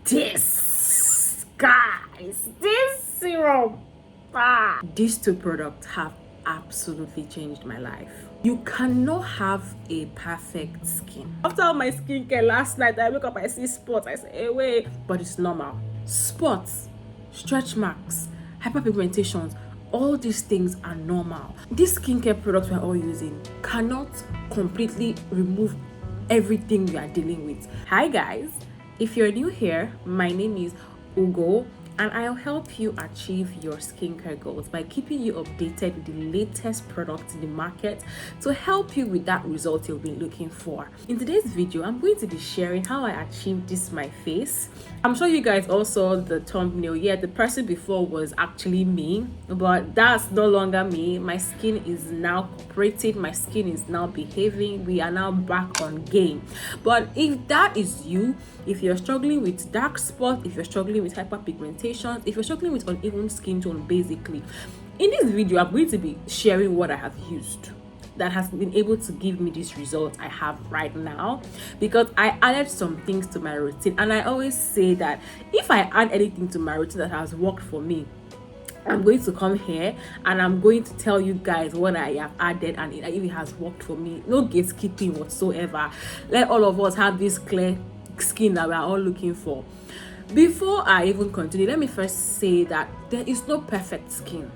this, guys, this serum, these two products have absolutely changed my life. You cannot have a perfect skin. After all my skincare last night, I wake up, I see spots, I say, hey, wait, but it's normal. Spots, stretch marks, hyperpigmentations, all these things are normal. These skincare products we're all using cannot completely remove everything we are dealing with. Hi guys, if you're new here, my name is Ugo, and I'll help you achieve your skincare goals by keeping you updated with the latest products in the market to help you with that result you've been looking for. In today's video, I'm going to be sharing how I achieved this my face. I'm sure you guys all saw the thumbnail. Yeah, the person before was actually me, but that's no longer me. My skin is now cooperating, my skin is now behaving. We are now back on game. But if that is you, if you're struggling with dark spots, if you're struggling with hyperpigmentation, if you're struggling with uneven skin tone, basically, in this video I'm going to be sharing what I have used that has been able to give me this result I have right now, because I added some things to my routine. And I always say that if I add anything to my routine that has worked for me, I'm going to come here and I'm going to tell you guys what I have added and if it has worked for me. No gatekeeping whatsoever. Let all of us have this clear skin that we are all looking for. Before I even continue, let me first say that there is no perfect skin.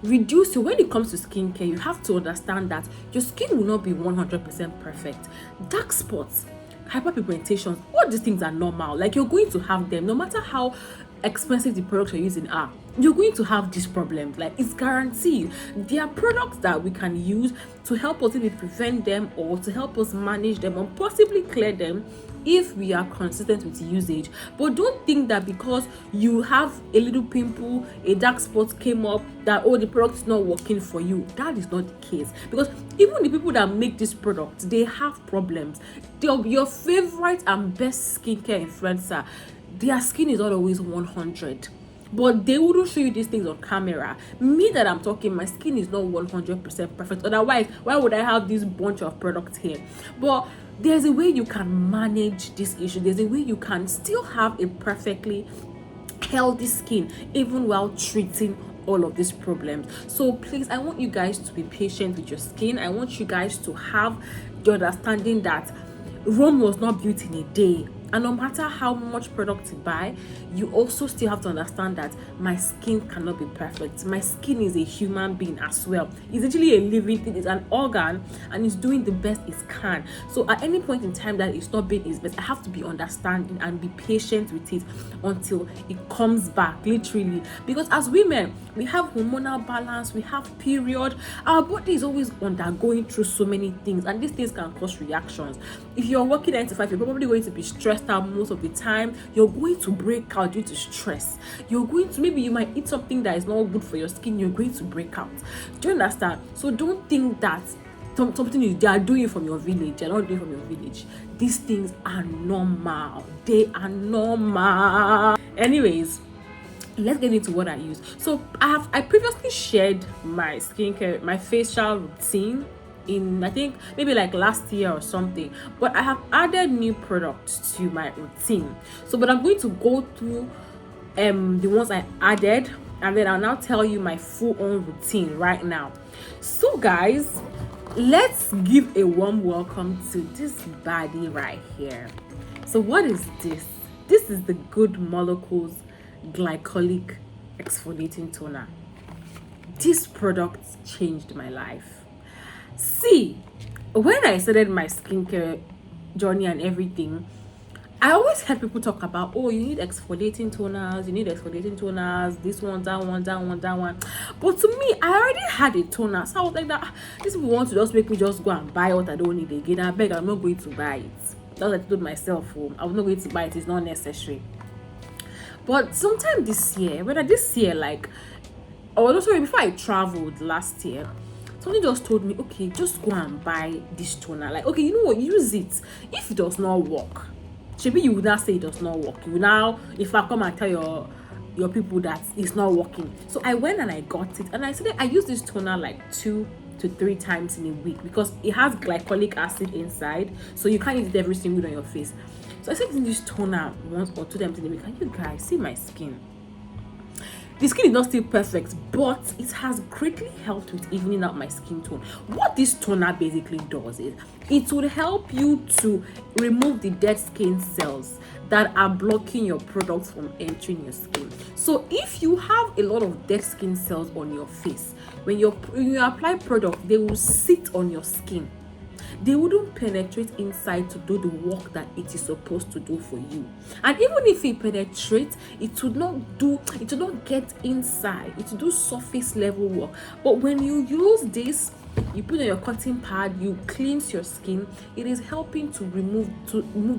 So when it comes to skincare, you have to understand that your skin will not be 100% perfect. Dark spots, hyperpigmentation, all these things are normal. Like, you're going to have them no matter how expensive the products you're using are. You're going to have these problems. Like, it's guaranteed. There are products that we can use to help us either prevent them or to help us manage them or possibly clear them if we are consistent with usage. But don't think that because you have a little pimple, a dark spot came up, that the product is not working for you. That is not the case, because even the people that make this product, they have problems. Your favorite and best skincare influencer, their skin is not always 100, but they wouldn't show you these things on camera. Me that I'm talking, my skin is not 100% perfect. Otherwise, why would I have this bunch of products here? But there's a way you can manage this issue. There's a way you can still have a perfectly healthy skin even while treating all of these problems. So please, I want you guys to be patient with your skin. I want you guys to have the understanding that Rome was not built in a day. And no matter how much product you buy, you also still have to understand that my skin cannot be perfect. My skin is a human being as well. It's actually a living thing. It's an organ and it's doing the best it can. So at any point in time that it's not being its best, I have to be understanding and be patient with it until it comes back, literally. Because as women, we have hormonal balance, we have period. Our body is always undergoing through so many things, and these things can cause reactions. If you're working 9 to 5, you're probably going to be stressed out most of the time. You're going to break out due to stress. Maybe you might eat something that is not good for your skin, you're going to break out. Do you understand? So don't think that something they are doing from your village, they're not doing from your village. These things are normal. They are normal. Anyways, let's get into what I use. So I previously shared my skincare, my facial routine in, I think, maybe like last year or something, but I have added new products to my routine. So but I'm going to go through the ones I added, and then I'll now tell you my full on routine right now. So guys, let's give a warm welcome to this body right here. So what is this? This is the Good Molecules Glycolic Exfoliating Toner. This product changed my life. See, when I started my skincare journey and everything, I always heard people talk about, you need exfoliating toners, this one, that one. But to me, I already had a toner. So I was like, these people want to just make me just go and buy what I don't need again. I beg, I'm not going to buy it. That's what I told myself. I was not going to buy it. It's not necessary. But sometime this year, before I traveled last year, something just told me, okay, just go and buy this toner. Like, okay, you know what, use it. If it does not work, maybe you would not say it does not work. You now, if I come and tell your people that it's not working. So I went and I got it, and I use this toner like 2 to 3 times in a week because it has glycolic acid inside, so you can't use it every single day on your face. So I started using this toner once or two times in a week, and you guys see my skin. The skin is not still perfect, but it has greatly helped with evening out my skin tone. What this toner basically does is it will help you to remove the dead skin cells that are blocking your products from entering your skin. So if you have a lot of dead skin cells on your face, when you apply product, they will sit on your skin. They wouldn't penetrate inside to do the work that it is supposed to do for you. And even if it penetrates, it would not get inside. It will do surface level work. But when you use this, you put on your cotton pad, you cleanse your skin, it is helping to remove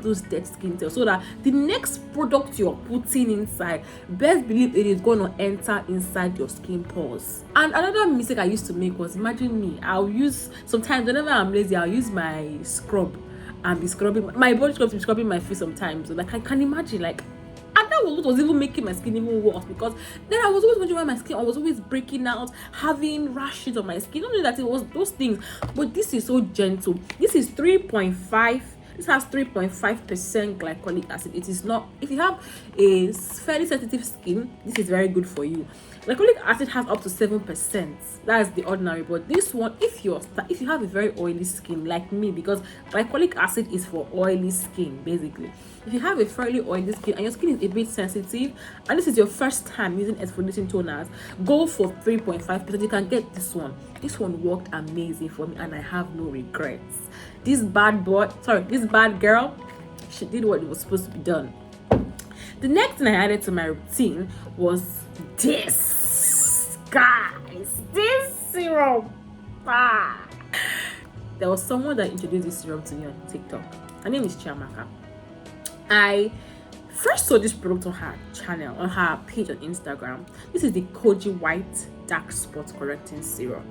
those dead skin cells, so that the next product you're putting inside, best believe it is going to enter inside your skin pores. And another mistake I used to make was, imagine me, sometimes whenever I'm lazy, I'll use my scrub and be scrubbing my body scrub to be scrubbing my face sometimes. So like, I can imagine, like, and that was what was even making my skin even worse, because then I was always wondering why my skin, I was always breaking out, having rashes on my skin. Not only that it was those things, but this is so gentle. This is 3.5. This has 3.5% glycolic acid. It is not, if you have a fairly sensitive skin, this is very good for you. Glycolic acid has up to 7%. That's the ordinary. But this one, if you have a very oily skin like me, because glycolic acid is for oily skin basically. If you have a fairly oily skin and your skin is a bit sensitive, and this is your first time using exfoliating toners, go for 3.5%. You can get this one. This one worked amazing for me, and I have no regrets. This bad girl, she did what it was supposed to be done. The next thing I added to my routine was this, guys, this serum. There was someone that introduced this serum to me on TikTok. Her name is Chiamaka. I first saw this product on her channel, on her page on Instagram. This is the Koji White Dark Spot Correcting Serum.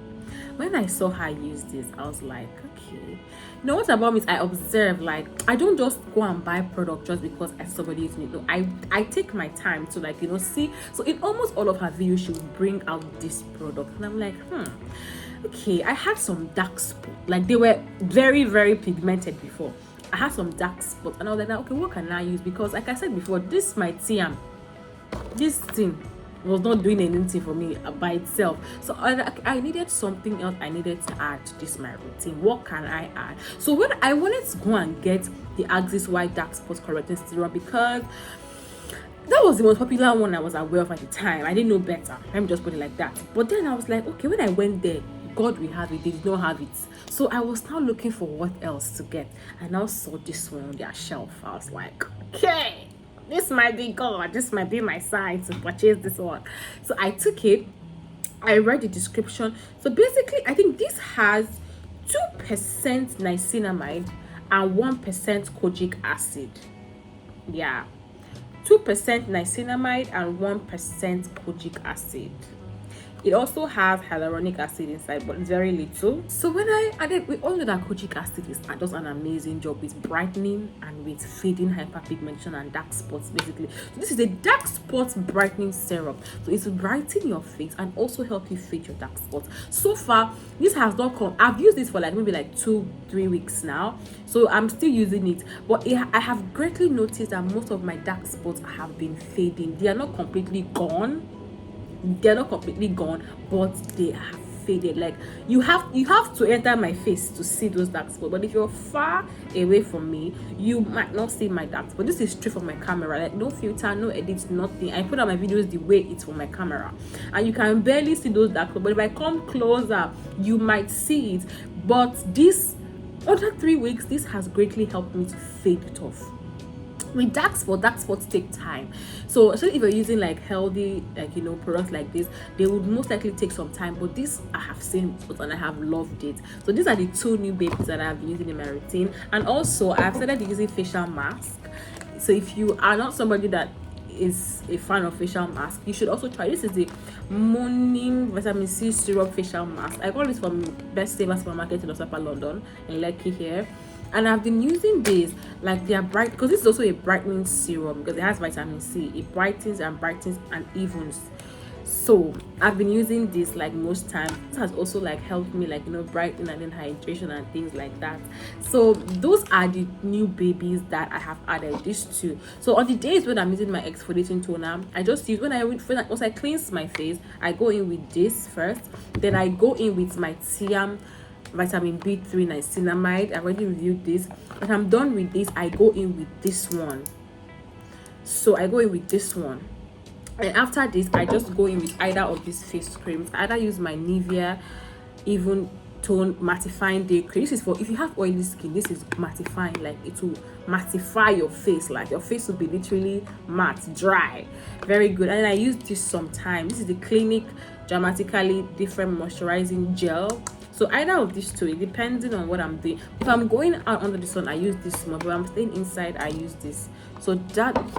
When I saw her use this, I was like, okay. You know what about me is I observe, like, I don't just go and buy product just because somebody is using it. No, I take my time to, like, see. So in almost all of her videos, she will bring out this product, and I'm like, okay. I had some dark spots, like they were very, very pigmented before. I had some dark spots, and I was like, okay, what can I use? Because like I said before, this my TM, this thing was not doing anything for me by itself. So I needed something else. I needed to add to this my routine. What can I add? So when I wanted to go and get the Axis White Dark Spot Correcting Serum, because that was the most popular one I was aware of at the time. I didn't know better. Let me just put it like that. But then I was like, okay, when I went there, God will have it. They did not have it. So I was now looking for what else to get. I now saw this one on their shelf. I was like, okay, this might be God. This might be my sign to purchase this one. So I took it. I read the description. So basically, I think this has 2% niacinamide and 1% kojic acid. Yeah. 2% niacinamide and 1% kojic acid. It also has hyaluronic acid inside, but it's very little. So when I added, we all know that kojic acid does an amazing job with brightening and with fading hyperpigmentation and dark spots basically. So this is a dark spots brightening serum. So it will brighten your face and also help you fade your dark spots. So far, this has not come. I've used this for maybe 2-3 weeks now. So I'm still using it. But I have greatly noticed that most of my dark spots have been fading. They are not completely gone. They're not completely gone, but they have faded. Like you have to enter my face to see those dark spots. But if you're far away from me, you might not see my dark spots. This is straight from my camera, like no filter, no edits, nothing. I put out my videos the way it's from my camera, and you can barely see those dark spots. But if I come closer, you might see it. But this other 3 weeks, this has greatly helped me to fade it off. With dark spots take time. So especially if you're using healthy products like this, they would most likely take some time. But this I have seen and I have loved it. So these are the 2 new babies that I've been using in my routine. And also I've started using facial mask. So if you are not somebody that is a fan of facial mask, you should also try. This is the morning vitamin C serum facial mask. I got this from Best Saver supermarket in Osapa, London, in Lekki here. And I've been using these, they are bright, because this is also a brightening serum because it has vitamin C. It brightens and evens. So I've been using this like most times. This has also like helped me like, you know, brighten and then hydration and things like that. So those are the new babies that I have added this to. So on the days when I'm using my exfoliating toner, I just use once I cleanse my face, I go in with this first, then I go in with my serum vitamin B3 niacinamide. I've already reviewed this. When I'm done with this, I go in with this one. So I go in with this one, and after this I just go in with either of these face creams. I either use my Nivea even tone mattifying day cream. This is for if you have oily skin. This is mattifying, like it will mattify your face, like your face will be literally matte, dry, very good. And then I use this sometimes. This is the Clinique Dramatically Different Moisturizing Gel. So either of these two, depending on what I'm doing. If I'm going out under the sun, I use this one. But if I'm staying inside, I use this. So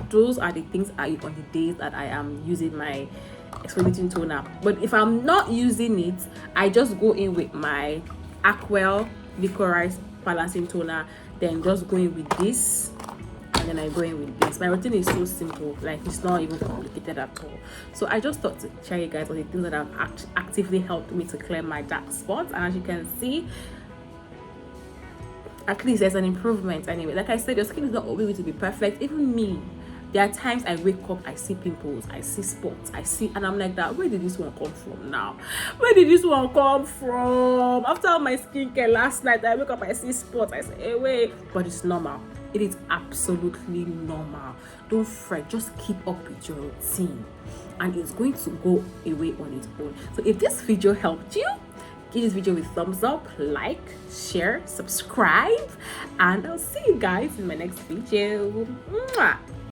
those are the things I use on the days that I am using my exfoliating toner. But if I'm not using it, I just go in with my Aquel Licorice Balancing Toner, then just go in with this, and then I go in with this. My routine is so simple, like it's not even complicated at all. So I just thought to share you guys on the things that have actively helped me to clear my dark spots. And as you can see, at least there's an improvement. Anyway, like I said, your skin is not always going to be perfect. Even me, there are times I wake up, I see pimples, I see spots, and I'm like, that where did this one come from now? Where did this one come from? After my skincare last night, I wake up, I see spots, I say, hey, wait. But it's normal. It is absolutely normal. Don't fret, just keep up with your routine and it's going to go away on its own. So if this video helped you, give this video a thumbs up, like, share, subscribe, and I'll see you guys in my next video. Mwah!